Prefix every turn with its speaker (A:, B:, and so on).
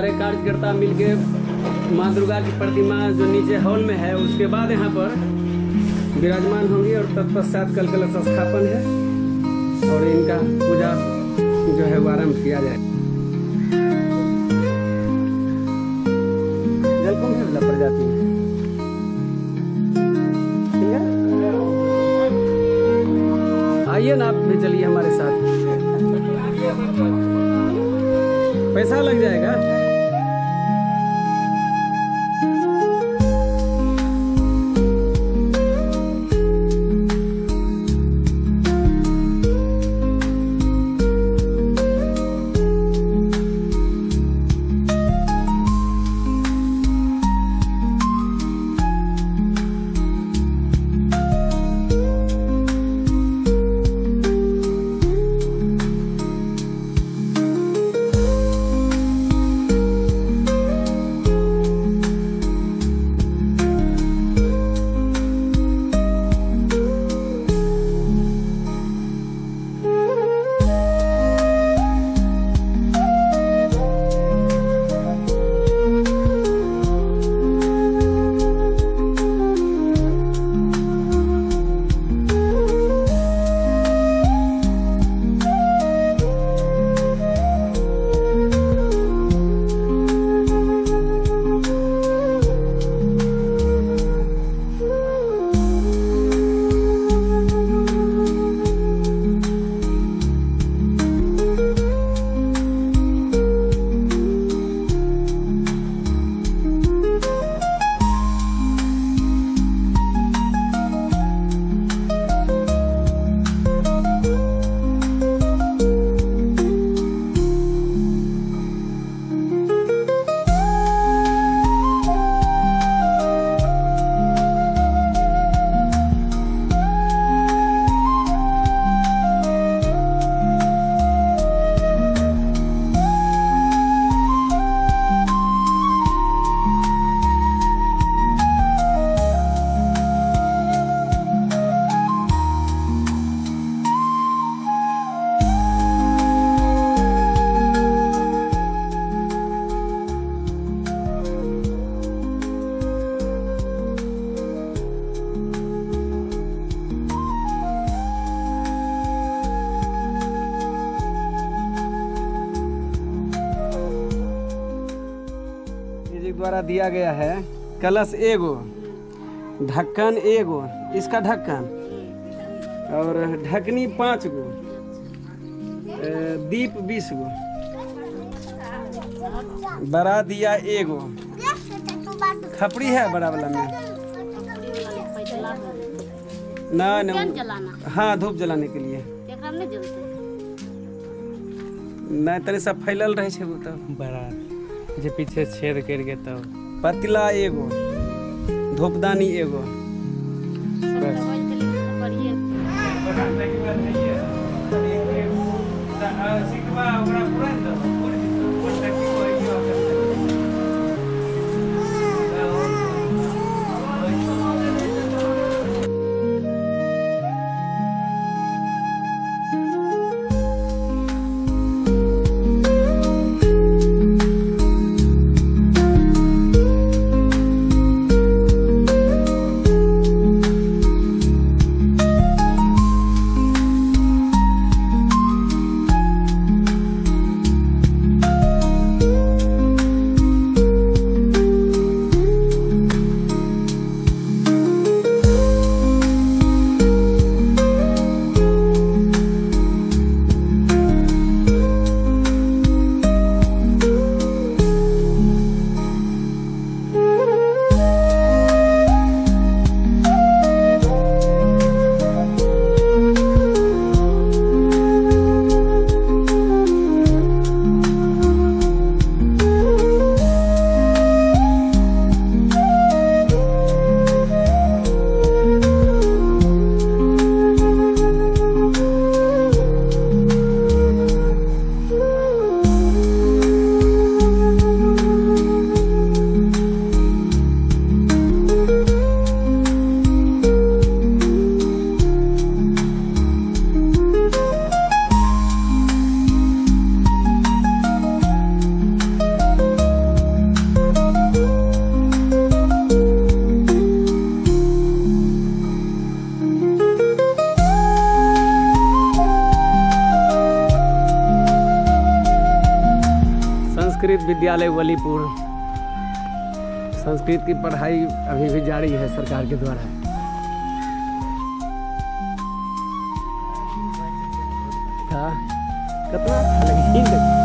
A: सारे कार्यकर्ता मिलके माँ दुर्गा की प्रतिमा जो नीचे हॉल में है उसके बाद यहाँ पर विराजमान होंगी और तत्पश्चात कल कलश स्थापन है और इनका पूजा जो है वो आरम्भ किया जाए। जलकुंभ है प्रजाति ठीक है। आइए ना आप भी चलिए हमारे साथ, पैसा लग जाएगा। द्वारा दिया गया है कलश एगो, ढक्कन एगो, इसका ढक्कन और ढकनी 5 गो, दीप 20 गो, बड़ा दिया एगो, खपड़ी है बड़ा वाला में ना हाँ धूप जलाने के लिए नहीं तनी सब फैलल रहे छे तो
B: बड़ा जे पीछे छेद कर गए तो
A: पतला एगो, धूपदानी एगो संस्कृत विद्यालय वलीपुर। संस्कृत की पढ़ाई अभी भी जारी है सरकार के द्वारा। कितना अच्छा लगी।